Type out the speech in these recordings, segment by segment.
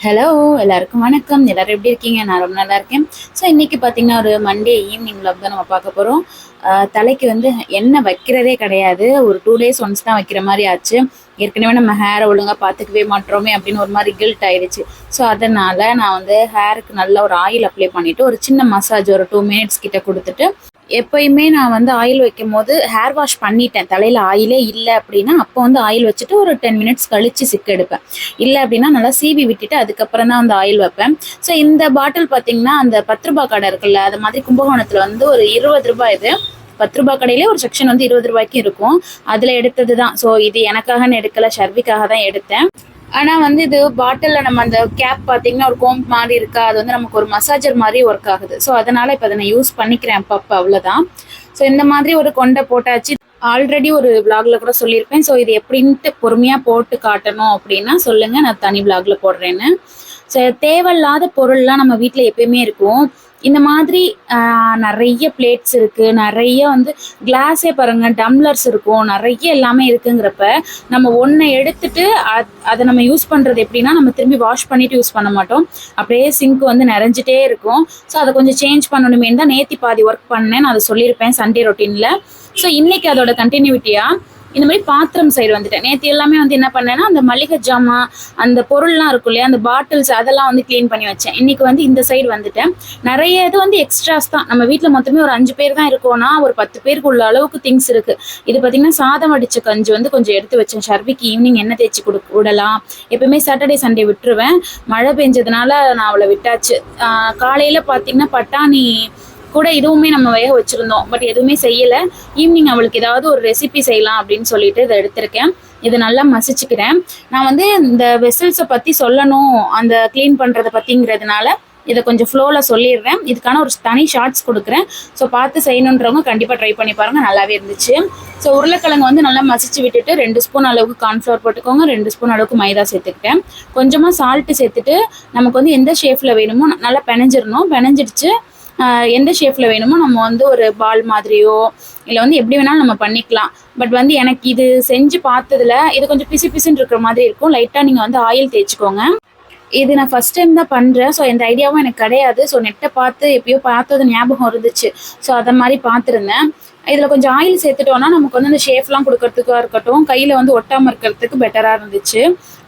Hello, எல்லாருக்கும் வணக்கம். எல்லாரும் எப்படி இருக்கீங்க? நான் ரொம்ப நல்லா இருக்கேன். ஸோ இன்னைக்கு பார்த்தீங்கன்னா, ஒரு மண்டே ஈவினிங் vlog தான் நம்ம பார்க்க போறோம். தலைக்கு வந்து எண்ணெய் வைக்கிறதே கிடையாது. ஒரு 2 டேஸ் ஒன்ஸ் தான் வைக்கிற மாரி ஆச்சு. ஏற்கனவே நம்ம ஹேரை ஒழுங்கா பார்த்துக்கவே மாட்றோமே அப்படின்னு ஒரு மாரி கில்ட் ஆயிடுச்சு. ஸோ அதனால நான் வந்து ஹேருக்கு நல்ல ஒரு ஆயில் அப்ளை பண்ணிட்டு, ஒரு சின்ன மசாஜ் ஒரு 2 மினிட்ஸ் கிட்ட குடுத்துட்டு, எப்பயுமே நான் வந்து ஆயில் வைக்கும்போது ஹேர் வாஷ் பண்ணிட்டேன். தலையில ஆயிலே இல்ல அப்படின்னா, அப்போ வந்து ஆயில் வச்சுட்டு ஒரு 10 மினிட்ஸ் கழிச்சு சிக்கு எடுப்பேன். இல்ல அப்படின்னா நல்லா சீவி விட்டுட்டு அதுக்கப்புறம் தான் வந்து ஆயில் வைப்பேன். ஸோ இந்த பாட்டில் பார்த்தீங்கன்னா, அந்த ரூ. 10 கடை இருக்குல்ல, அது மாதிரி கும்பகோணத்துல வந்து ஒரு ரூ. 20 இது. ரூ. 10 கடையிலே ஒரு செக்ஷன் வந்து ரூ. 20க்கு இருக்கும். அதுல எடுத்தது தான். ஸோ இது எனக்காகன்னு எடுக்கல, ஷர்விக்காக தான் எடுத்தேன். ஆனால் வந்து இது பாட்டிலில் நம்ம அந்த கேப் பார்த்தீங்கன்னா ஒரு கோம்ப் மாதிரி இருக்கா, அது வந்து நமக்கு ஒரு மசாஜர் மாதிரி ஒர்க் ஆகுது. ஸோ அதனால் இப்போ அதை நான் யூஸ் பண்ணிக்கிறேன் அப்பப்போ, அவ்வளோதான். ஸோ இந்த மாதிரி ஒரு கொண்டை போட்டாச்சு. ஆல்ரெடி ஒரு விளாகில் கூட சொல்லியிருப்பேன். ஸோ இது எப்படின்ட்டு பொறுமையாக போட்டு காட்டணும் அப்படின்னா சொல்லுங்கள், நான் தனி விளாகில் போடுறேன்னு. ஸோ தேவையில்லாத பொருள்லாம் நம்ம வீட்டில் எப்பயுமே இருக்கும். இந்த மாதிரி நிறைய பிளேட்ஸ் இருக்குது, நிறைய வந்து கிளாஸே பாருங்கள், டம்ளர்ஸ் இருக்கும், நிறைய எல்லாமே இருக்குங்கிறப்ப நம்ம ஒன்றை எடுத்துட்டு அதை நம்ம யூஸ் பண்ணுறது எப்படின்னா, நம்ம திரும்பி வாஷ் பண்ணிவிட்டு யூஸ் பண்ண மாட்டோம். அப்படியே சிங்க் வந்து நிறைஞ்சிட்டே இருக்கும். ஸோ அதை கொஞ்சம் சேஞ்ச் பண்ணணுமே தான் நேற்று பாதி ஒர்க் பண்ணேன். நான் அதை சொல்லியிருப்பேன் சண்டே ரொட்டீனில். ஸோ இன்றைக்கி அதோட கண்டினியூட்டியாக இந்த மாதிரி பாத்திரம் சைடு வந்துட்டேன். நேற்று எல்லாமே வந்து என்ன பண்ணேன்னா, அந்த மளிகை ஜாமான் அந்த பொருள்லாம் இருக்கும் இல்லையா, அந்த பாட்டில்ஸ் அதெல்லாம் வந்து க்ளீன் பண்ணி வச்சேன். இன்றைக்கி வந்து இந்த சைடு வந்துட்டேன். நிறைய இது வந்து எக்ஸ்ட்ராஸ் தான். நம்ம வீட்டில் மொத்தமே ஒரு 5 பேர் தான் இருக்கோன்னா, ஒரு 10 பேருக்கு உள்ள அளவுக்கு திங்ஸ் இருக்குது. இது பார்த்திங்கன்னா சாதம் வடித்த கஞ்சி வந்து கொஞ்சம் எடுத்து வச்சேன். ஷர்விக்கு ஈவினிங் எண்ணெய் தேய்ச்சி விடலாம். எப்பவுமே சாட்டர்டே சண்டே விட்டுருவேன். மழை பெஞ்சதுனால நான் அவளை விட்டாச்சு. காலையில் பார்த்திங்கன்னா பட்டாணி கூட இதுவுமே நம்ம வேக வச்சுருந்தோம். பட் எதுவுமே செய்யலை. ஈவினிங் அவளுக்கு ஏதாவது ஒரு ரெசிபி செய்யலாம் அப்படின்னு சொல்லிட்டு இதை எடுத்திருக்கேன். இது நல்லா மசிச்சுக்கிறேன். நான் வந்து இந்த வெசல்ஸை பற்றி சொல்லணும், அந்த க்ளீன் பண்ணுறதை பற்றிங்கிறதுனால இதை கொஞ்சம் ஃப்ளோவில் சொல்லிடுறேன். இதுக்கான ஒரு தனி ஷார்ட்ஸ் கொடுக்குறேன். ஸோ பார்த்து செய்யணுன்றவங்க கண்டிப்பாக ட்ரை பண்ணி பாருங்கள், நல்லாவே இருந்துச்சு. ஸோ உருளைக்கிழங்கு வந்து நல்லா மசிச்சு விட்டுட்டு 2 ஸ்பூன் அளவுக்கு கார்ன்ஃப்ளவர் போட்டுக்கோங்க, 2 ஸ்பூன் அளவுக்கு மைதா சேர்த்துக்கிட்டேன். கொஞ்சமாக சால்ட்டு சேர்த்துட்டு நமக்கு வந்து எந்த ஷேப்பில் வேணுமோ நல்லா பெனஞ்சிடணும். பெனஞ்சிடுச்சு எந்த ஷேப்பில் வேணுமோ நம்ம வந்து ஒரு பால் மாதிரியோ இல்லை வந்து எப்படி வேணாலும் நம்ம பண்ணிக்கலாம். பட் வந்து எனக்கு இது செஞ்சு பார்த்ததுல இது கொஞ்சம் பிசு பிசுன்னு இருக்கிற மாதிரி இருக்கும். லைட்டாக நீங்கள் வந்து ஆயில் தேய்ச்சிக்கோங்க. இது நான் ஃபஸ்ட் டைம் தான் பண்ணுறேன். ஸோ எந்த ஐடியாவும் எனக்கு கிடையாது. ஸோ நெட்டை பார்த்து எப்பயோ பார்த்தது ஞாபகம் இருந்துச்சு. ஸோ அதை மாதிரி பார்த்துருந்தேன். இதில் கொஞ்சம் ஆயில் சேர்த்துட்டோன்னா நமக்கு வந்து அந்த ஷேப்லாம் கொடுக்கறதுக்காக இருக்கட்டும், கையில் வந்து ஒட்டாமல் இருக்கிறதுக்கு பெட்டராக இருந்துச்சு.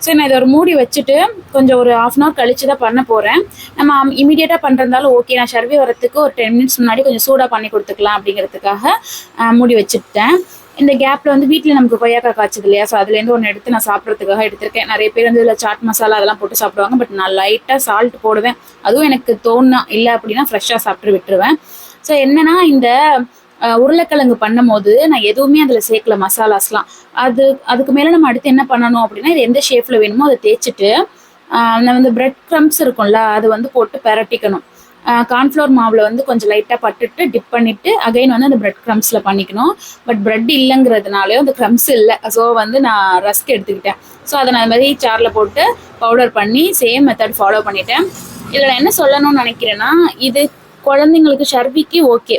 ஸோ நான் இதை ஒரு மூடி வச்சுட்டு கொஞ்சம் ஒரு 1/2 hour கழிச்சு தான் பண்ண போகிறேன். நம்ம இமீடியட்டாக பண்ணுறதாலும் ஓகே, நான் ஷர்வி வரத்துக்கு ஒரு 10 மினிட்ஸ் முன்னாடி கொஞ்சம் சூடாக பண்ணி கொடுத்துக்கலாம் அப்படிங்கிறதுக்காக மூடி வச்சுட்டேன். இந்த கேப்பில் வந்து வீட்டில் நமக்கு கொய்யாக்காய் காய்ச்சது இல்லையா, ஸோ அதுலேருந்து ஒன்று எடுத்து நான் சாப்பிட்றதுக்காக எடுத்திருக்கேன். நிறைய பேர் வந்து இதில் சாட் மசாலா அதெல்லாம் போட்டு சாப்பிடுவாங்க. பட் நான் லைட்டாக சால்ட் போடுவேன். அதுவும் எனக்கு தோணுனா, இல்லை அப்படின்னா ஃப்ரெஷ்ஷாக சாப்பிட்டு விட்டுருவேன். ஸோ என்னென்னா, இந்த உருளைக்கிழங்கு பண்ணும் போது நான் எதுவுமே அதில் சேர்க்கல மசாலாஸ்லாம். அதுக்கு மேலே நம்ம அடுத்து என்ன பண்ணணும் அப்படின்னா, இது எந்த ஷேப்பில் வேணுமோ அதை தேய்ச்சிட்டு நம்ம வந்து பிரெட் க்ரம்ஸ் இருக்கும்ல, அது வந்து போட்டு பெரட்டிக்கணும். கார்ன்ஃப்ளவர் மாவில் வந்து கொஞ்சம் லைட்டாக பட்டுட்டு டிப் பண்ணிவிட்டு அகைன் வந்து அந்த பிரெட் க்ரம்ஸில் பண்ணிக்கணும். பட் பிரெட் இல்லைங்கிறதுனாலே அந்த க்ரம்ஸ் இல்லை. ஸோ வந்து நான் ரஸ்க் எடுத்துக்கிட்டேன். ஸோ அதை நான் அது மாதிரி சாரில் போட்டு பவுடர் பண்ணி சேம் மெத்தட் ஃபாலோ பண்ணிட்டேன். இதில் நான் என்ன சொல்லணும்னு நினைக்கிறேன்னா, இது குழந்தைங்களுக்கு ஷர்விக்கு ஓகே.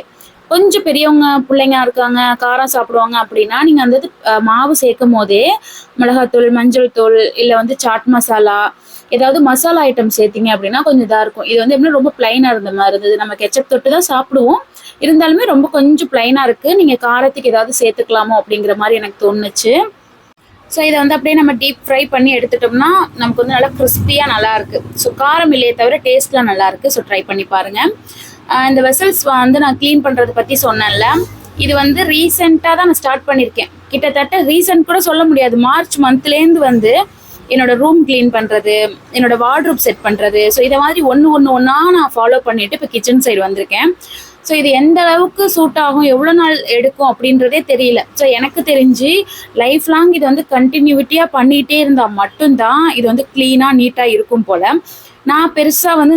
கொஞ்சம் பெரியவங்க பிள்ளைங்க இருக்காங்க, காரம் சாப்பிடுவாங்க அப்படின்னா நீங்கள் அந்த மாவு சேர்க்கும் போதே மிளகாத்தூள், மஞ்சள் தூள், இல்லை வந்து சாட் மசாலா, ஏதாவது மசாலா ஐட்டம் சேர்த்திங்க அப்படின்னா கொஞ்சம் இதாக இருக்கும். இது வந்து எப்படின்னா ரொம்ப ப்ளைனாக இருந்த மாதிரி இருந்தது. நம்ம கெச்சப் தொட்டு தான் சாப்பிடுவோம், இருந்தாலுமே ரொம்ப கொஞ்சம் ப்ளைனாக இருக்குது. நீங்கள் காரத்துக்கு ஏதாவது சேர்த்துக்கலாமோ அப்படிங்கிற மாதிரி எனக்கு தோணுச்சு. ஸோ இதை வந்து அப்படியே நம்ம டீப் ஃப்ரை பண்ணி எடுத்துட்டோம்னா நமக்கு வந்து நல்லா கிறிஸ்பியாக நல்லாயிருக்கு. ஸோ காரம் இல்லையே தவிர டேஸ்ட்லாம் நல்லாயிருக்கு. ஸோ ட்ரை பண்ணி பாருங்கள். இந்த வெசல்ஸ் வந்து நான் க்ளீன் பண்ணுறதை பற்றி சொன்னேன்ல, இது வந்து ரீசெண்டாக தான் நான் ஸ்டார்ட் பண்ணியிருக்கேன். கிட்டத்தட்ட ரீசெண்ட் கூட சொல்ல முடியாது, மார்ச் மந்த்லேருந்து வந்து என்னோடய ரூம் க்ளீன் பண்ணுறது, என்னோடய வார்ட்ரூப் செட் பண்ணுறது, ஸோ இதை மாதிரி ஒன்றா நான் ஃபாலோ பண்ணிவிட்டு இப்போ கிச்சன் சைடு வந்திருக்கேன். ஸோ இது எந்த அளவுக்கு சூட் ஆகும், எவ்வளோ நாள் எடுக்கும் அப்படின்றதே தெரியல. ஸோ எனக்கு தெரிஞ்சு லைஃப் லாங் இது வந்து கண்டினியூட்டியாக பண்ணிகிட்டே இருந்தால் மட்டும்தான் இது வந்து க்ளீனாக நீட்டாக இருக்கும் போல். நான் பெருசாக வந்து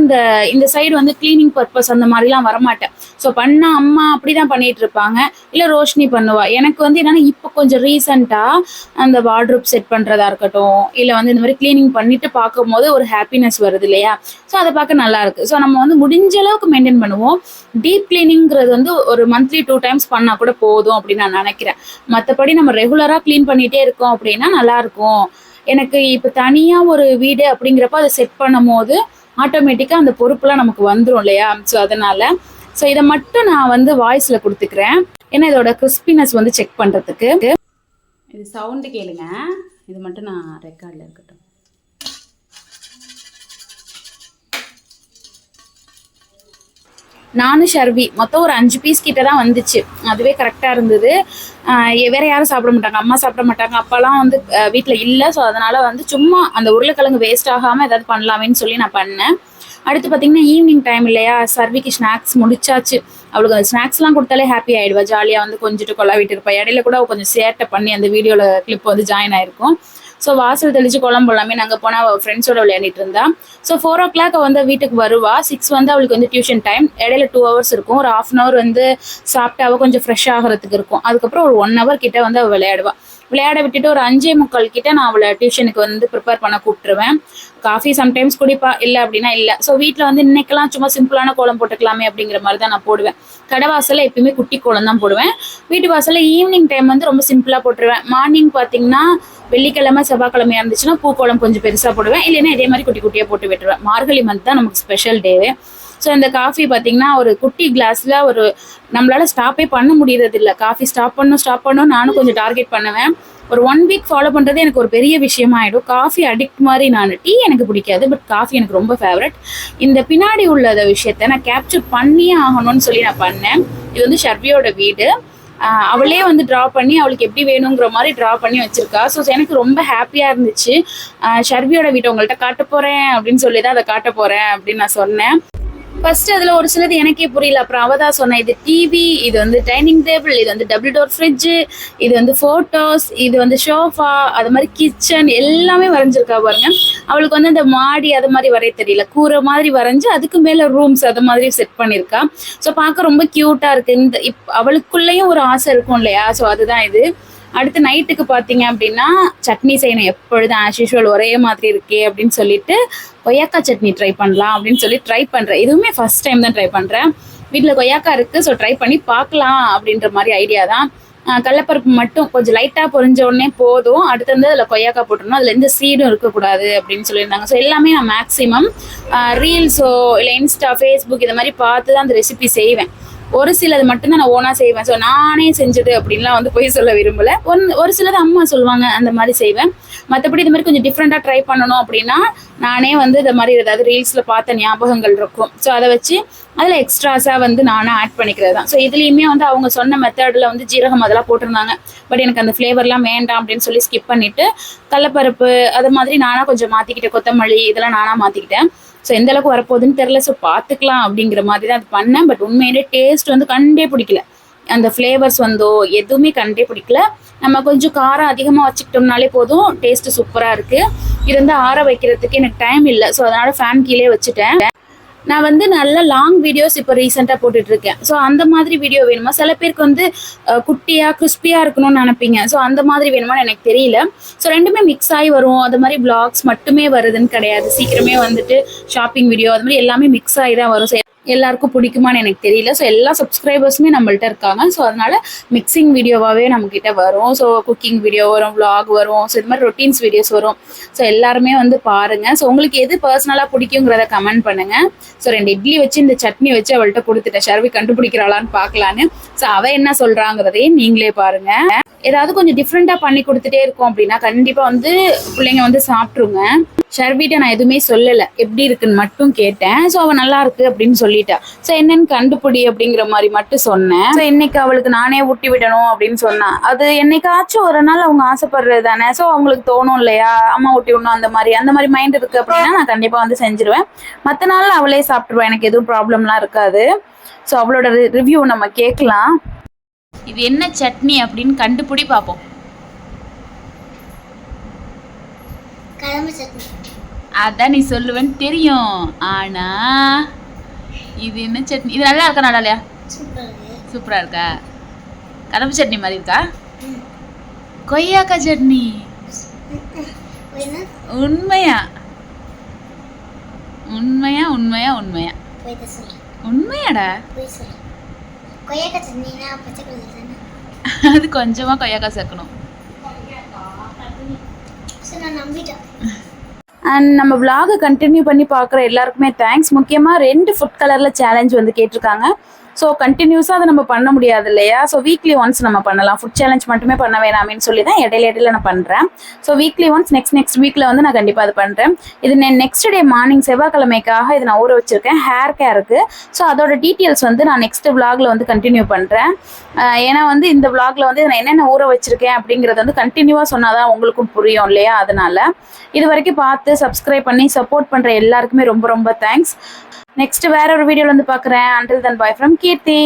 இந்த சைடு வந்து க்ளீனிங் பர்பஸ் அந்த மாதிரிலாம் வரமாட்டேன். ஸோ பண்ண அம்மா அப்படி தான் பண்ணிகிட்டு இருப்பாங்க, இல்லை ரோஷினி பண்ணுவா. எனக்கு வந்து என்னென்னா இப்போ கொஞ்சம் ரீசெண்டாக அந்த வார்ட்ரூப் செட் பண்ணுறதா இருக்கட்டும், இல்லை வந்து இந்த மாதிரி க்ளீனிங் பண்ணிவிட்டு பார்க்கும்போது ஒரு ஹாப்பினஸ் வருது இல்லையா, ஸோ அதை பார்க்க நல்லாயிருக்கு. ஸோ நம்ம வந்து முடிஞ்ச அளவுக்கு மெயின்டைன் பண்ணுவோம். டீப் க்ளீனிங்கிறது வந்து ஒரு மந்த்லி 2 times பண்ணால் கூட போதும் அப்படின்னு நான் நினைக்கிறேன். மற்றபடி நம்ம ரெகுலராக க்ளீன் பண்ணிகிட்டே இருக்கோம் அப்படின்னா நல்லாயிருக்கும். எனக்கு இப்போ தனியாக ஒரு வீடு அப்படிங்கிறப்ப அதை செட் பண்ணும் போது ஆட்டோமேட்டிக்காக அந்த பொறுப்புலாம் நமக்கு வந்துடும் இல்லையா? ஸோ அதனால் இதை மட்டும் நான் வந்து வாய்ஸில் கொடுத்துக்கிறேன். ஏன்னா இதோட கிறிஸ்பினஸ் வந்து செக் பண்ணுறதுக்கு. இது சவுண்டு கேளுங்க, இது மட்டும் நான் ரெக்கார்டில் இருக்கட்டும். நானும் ஷர்வி மொத்தம் ஒரு 5 பீஸ் கிட்ட தான் வந்துச்சு. அதுவே கரெக்டாக இருந்தது. வேற யாரும் சாப்பிட மாட்டாங்க, அம்மா சாப்பிட மாட்டாங்க, அப்பாலாம் வந்து வீட்டில் இல்லை. ஸோ அதனால் வந்து சும்மா அந்த உருளைக்கிழங்கு வேஸ்ட் ஆகாமல் ஏதாவது பண்ணலாமேன்னு சொல்லி நான் பண்ணேன். அடுத்து பார்த்தீங்கன்னா ஈவினிங் டைம் இல்லையா, சர்விக்கு ஸ்நாக்ஸ் முடிச்சாச்சு. அவளுக்கு அந்த ஸ்நாக்ஸ்லாம் கொடுத்தாலே ஹாப்பி ஆகிடுவா, ஜாலியாக வந்து கொஞ்சிட்டு கொள்ளாவிட்டு இருப்பா. இடையில கூட கொஞ்சம் சேட்டை பண்ணி அந்த வீடியோவில் கிளிப் வந்து ஜாயின் ஆயிருக்கும். ஸோ வாசல் தெளிச்சு குழம்பு எல்லாமே நாங்கள் போனால் அவள் ஃப்ரெண்ட்ஸோட விளையாடிட்டு இருந்தா. ஸோ 4 o'clock வந்து வீட்டுக்கு வருவா. 6 வந்து அவளுக்கு வந்து டியூஷன் டைம். இடையில 2 hours இருக்கும். ஒரு 1/2 hour வந்து சாப்பிட்டு அவள் கொஞ்சம் ஃப்ரெஷ் ஆகிறதுக்கு இருக்கும். அதுக்கப்புறம் ஒரு 1 hour கிட்ட வந்து அவள் விளையாட விட்டுட்டு ஒரு 5:45 கிட்ட நான் அவளை டியூஷனுக்கு வந்து ப்ரிப்பேர் பண்ண கூப்பிட்டுருவேன். காஃபி சம்டைம்ஸ் குடிப்பா, இல்லை அப்படின்னா இல்லை. ஸோ வீட்டில் வந்து இன்னைக்கெல்லாம் சும்மா சிம்பிளான கோலம் போட்டுக்கலாமே அப்படிங்கிற மாதிரி தான் நான் போடுவேன். கடை வாசலில் எப்பயுமே குட்டி கோலம் தான் போடுவேன். வீட்டு வாசலில் ஈவினிங் டைம் வந்து ரொம்ப சிம்பிளாக போட்டுருவேன். மார்னிங் பார்த்தீங்கன்னா வெள்ளிக்கிழமை செவ்வாய்க்கிழமையாக இருந்துச்சுன்னா பூக்கோளம் கொஞ்சம் பெருசாக போடுவேன், இல்லைன்னா இதே மாதிரி குட்டி குட்டியாக போட்டு விட்டுருவேன். மார்கழி மந்த் தான் நமக்கு ஸ்பெஷல் டேவே. ஸோ இந்த காஃபி பார்த்தீங்கன்னா ஒரு குட்டி கிளாஸில் ஒரு நம்மளால் ஸ்டாப்பே பண்ண முடியறது இல்லை. காஃபி ஸ்டாப் பண்ணும் நானும் கொஞ்சம் டார்கெட் பண்ணுவேன். ஒரு 1 week ஃபாலோ பண்ணுறது எனக்கு ஒரு பெரிய விஷயமா ஆகிடும். காஃபி அடிக்ட் மாதிரி நான். டீ எனக்கு பிடிக்காது, பட் காஃபி எனக்கு ரொம்ப ஃபேவரட். இந்த பின்னாடி உள்ள விஷயத்த நான் கேப்சர் பண்ணியே ஆகணும்னு சொல்லி நான் பண்ணேன். இது வந்து ஷர்வியோட வீடு. அவளே வந்து ட்ரா பண்ணி அவளுக்கு எப்படி வேணுங்கிற மாதிரி ட்ரா பண்ணி வச்சிருக்கா. ஸோ எனக்கு ரொம்ப ஹாப்பியாக இருந்துச்சு. ஷர்வியோட வீட்டை உங்கள்கிட்ட காட்ட போகிறேன் அப்படின்னு சொல்லி தான் அதை காட்ட போகிறேன் அப்படின்னு நான் சொன்னேன். ஃபர்ஸ்ட் அதில் ஒரு சிலது எனக்கே புரியல. அப்புறம் அவள் தான் சொன்னேன், இது டிவி, இது வந்து டைனிங் டேபிள், இது வந்து டபுள் டோர் ஃப்ரிட்ஜு, இது வந்து ஃபோட்டோஸ், இது வந்து ஷோஃபா, அது மாதிரி கிச்சன் எல்லாமே வரைஞ்சிருக்கா பாருங்க. அவளுக்கு வந்து இந்த மாடி அது மாதிரி வரைய தெரியல, கூரை மாதிரி வரைஞ்சி அதுக்கு மேலே ரூம்ஸ் அது மாதிரி செட் பண்ணியிருக்கா. ஸோ பார்க்க ரொம்ப க்யூட்டாக இருக்குது. இந்த அவளுக்குள்ளேயும் ஒரு ஆசை இருக்கும் இல்லையா? ஸோ அதுதான் இது. அடுத்து நைட்டுக்கு பார்த்தீங்க அப்படின்னா சட்னி செய்யணும். எப்பொழுதும் ஆஸ் யூஷுவல் ஒரே மாதிரி இருக்கே அப்படின்னு சொல்லிட்டு கொய்யாக்காய் சட்னி ட்ரை பண்ணலாம் அப்படின்னு சொல்லி ட்ரை பண்ணுறேன். இதுவுமே ஃபர்ஸ்ட் டைம் தான் ட்ரை பண்ணுறேன். வீட்டில் கொய்யாக்காய் இருக்குது, ஸோ ட்ரை பண்ணி பார்க்கலாம் அப்படின்ற மாதிரி ஐடியா தான். கடலப்பருப்பு மட்டும் கொஞ்சம் லைட்டாக பொரிஞ்ச உடனே போதும். அடுத்து வந்து அதில் கொய்யாக்காய் போட்டுருணும், அதில் எந்த சீடும் இருக்கக்கூடாது அப்படின்னு சொல்லியிருந்தாங்க. ஸோ எல்லாமே நான் மேக்ஸிமம் ரீல்ஸோ இல்லை இன்ஸ்டா ஃபேஸ்புக் இதை மாதிரி பார்த்து தான் அந்த ரெசிபி செய்வேன். ஒரு சிலது மட்டும்தான் நான் ஓனாக செய்வேன். ஸோ நானே செஞ்சது அப்படின்லாம் வந்து போய் சொல்ல விரும்பலை. ஒரு சிலது அம்மா சொல்லுவாங்க, அந்த மாதிரி செய்வேன். மற்றபடி இது மாதிரி கொஞ்சம் டிஃப்ரெண்ட்டாக ட்ரை பண்ணணும் அப்படின்னா நானே வந்து இந்த மாதிரி ஏதாவது ரீல்ஸில் பார்த்த ஞாபகங்கள் இருக்கும். ஸோ அதை வச்சு அதில் எக்ஸ்ட்ராஸாக வந்து நானும் ஆட் பண்ணிக்கிறது தான். ஸோ இதுலேயுமே வந்து அவங்க சொன்ன மெத்தடில் வந்து ஜீரகம் அதெல்லாம் போட்டிருந்தாங்க. பட் எனக்கு அந்த ஃப்ளேவர்லாம் வேண்டாம் அப்படின்னு சொல்லி ஸ்கிப் பண்ணிவிட்டு கடலப்பருப்பு அது மாதிரி நானாக கொஞ்சம் மாற்றிக்கிட்டேன். கொத்தமல்லி இதெல்லாம் நானாக மாற்றிக்கிட்டேன். ஸோ எந்த அளவுக்கு வரப்போகுதுன்னு தெரில. ஸோ பார்த்துக்கலாம் அப்படிங்கிற மாதிரி தான் அது பண்ணேன். பட் உண்மையிலே டேஸ்ட் வந்து கண்டே பிடிக்கல. அந்த ஃப்ளேவர்ஸ் வந்தோ எதுவுமே கண்டே பிடிக்கல. நம்ம கொஞ்சம் காரம் அதிகமாக வச்சுக்கிட்டோம்னாலே போதும், டேஸ்ட்டு சூப்பராக இருக்குது. இது வந்து ஆற வைக்கிறதுக்கு எனக்கு டைம் இல்லை. ஸோ அதனால் ஃபேன் கீழே வச்சுட்டேன். நான் வந்து நல்ல லாங் வீடியோஸ் இப்போ ரீசெண்டாக போட்டுட்ருக்கேன். ஸோ அந்த மாதிரி வீடியோ வேணுமா? சில பேருக்கு வந்து குட்டியாக கிறிஸ்பியாக இருக்கணும்னு நினைப்பீங்க. ஸோ அந்த மாதிரி வேணுமான்னு எனக்கு தெரியல. ஸோ ரெண்டுமே மிக்ஸ் ஆகி வரும். அது மாதிரி பிளாக்ஸ் மட்டுமே வருதுன்னு கிடையாது. சீக்கிரமே வந்துட்டு ஷாப்பிங் வீடியோ அது மாதிரி எல்லாமே மிக்ஸ் ஆகி தான் வரும். ஸோ எல்லாருக்கும் பிடிக்குமான்னு எனக்கு தெரியல. ஸோ எல்லா சப்ஸ்கிரைபர்ஸுமே நம்மள்ட்ட இருக்காங்க. ஸோ அதனால் மிக்சிங் வீடியோவாகவே நம்மக்கிட்ட வரும். ஸோ குக்கிங் வீடியோ வரும், vlog வரும், ஸோ இது மாதிரி ரொட்டீன்ஸ் வீடியோஸ் வரும். ஸோ எல்லாருமே வந்து பாருங்கள். ஸோ உங்களுக்கு எது பர்சனலாக பிடிக்குங்கிறத கமெண்ட் பண்ணுங்கள். ஸோ 2 இட்லி வச்சு இந்த சட்னி வச்சு அவள்கிட்ட கொடுத்துட்டேன், ஷர்வி கண்டுபிடிக்கிறாளான்னு பார்க்கலான்னு. ஸோ அவள் என்ன சொல்கிறாங்கிறதையும் நீங்களே பாருங்கள். ஏதாவது கொஞ்சம் டிஃப்ரெண்ட்டாக பண்ணி கொடுத்துட்டே இருக்கோம் அப்படின்னா கண்டிப்பாக வந்து பிள்ளைங்க வந்து சாப்பிட்ருங்க. ஷர்விட்ட நான் எதுவுமே சொல்லலை, எப்படி இருக்குன்னு மட்டும் கேட்டேன். ஸோ அவள் நல்லா இருக்கு அப்படின்னு சொல்லிட்டா. ஸோ என்னன்னு கண்டுபிடி அப்படிங்கிற மாதிரி மட்டும் சொன்னேன். ஸோ இன்னைக்கு அவளுக்கு நானே ஊட்டி விடணும் அப்படின்னு சொன்னான். அது என்னைக்காச்சும் ஒரு நாள் அவங்க ஆசைப்படுறது தானே. ஸோ அவங்களுக்கு தோணும் இல்லையா, அம்மா ஊட்டி விடணும், அந்த மாதிரி மைண்ட் இருக்கு அப்படின்னா நான் கண்டிப்பாக வந்து செஞ்சிருவேன். மற்ற நாள் அவளே சாப்பிட்ருவேன், எனக்கு எதுவும் ப்ராப்ளம்லாம் இருக்காது. ஸோ அவளோட ரிவ்யூ நம்ம கேட்கலாம். இது என்ன சட்னி அப்படின்னு கண்டுபிடி பார்ப்போம். அதான் நீ சொல்லுவேன்னு தெரியும். ஆனா இது என்ன சட்னி? இது நல்லா இருக்கா, நல்லா இல்லையா? சூப்பரா இருக்கா? கடம்பு சட்னி மாதிரி இருக்கா? கொய்யாக்காய் சட்னி. உண்மையா உண்மையா உண்மையா உண்மையா உண்மையாடா? அது கொஞ்சமா கொய்யாக்காய் சேர்க்கணும். நான் நம்பிட்டேன். அண்ட் நம்ம vlog கண்டினியூ பண்ணி பார்க்குற எல்லாருக்குமே தேங்க்ஸ். முக்கியமாக 2 ஃபுட் கலரில் சேலஞ்ச் வந்து கேட்டிருக்காங்க. ஸோ கண்டினியூஸாக அதை நம்ம பண்ண முடியாது இல்லையா? ஸோ வீக்லி ஒன்ஸ் நம்ம பண்ணலாம். ஃபுட் சேலஞ்ச் மட்டுமே பண்ண வேணாமேன்னு சொல்லி தான் இடையில நான் பண்ணுறேன். ஸோ வீக்லி ஒன்ஸ் நெக்ஸ்ட் வீக்கில் வந்து நான் கண்டிப்பாக அது பண்ணுறேன். இது நெக்ஸ்ட் டே மார்னிங் செவ்வாய்க்கிழமைக்காக இது நான் ஊற வச்சுருக்கேன் ஹேர் கேருக்கு. ஸோ அதோட டீட்டெயில்ஸ் வந்து நான் நெக்ஸ்ட் vlogல வந்து கண்டினியூ பண்ணுறேன். ஏன்னா வந்து இந்த vlogல வந்து நான் என்னென்ன ஊற வச்சுருக்கேன் அப்படிங்கிறது வந்து கண்டினியூவாக சொன்னால் தான் உங்களுக்கும் புரியும் இல்லையா? அதனால் இது வரைக்கும் பார்த்து சப்ஸ்கிரைப் பண்ணி சப்போர்ட் பண்ணுற எல்லாருக்குமே ரொம்ப ரொம்ப தேங்க்ஸ். நெக்ஸ்ட் வேற ஒரு வீடியோவில் வந்து பார்க்குறேன். Until then, bye from Kirti.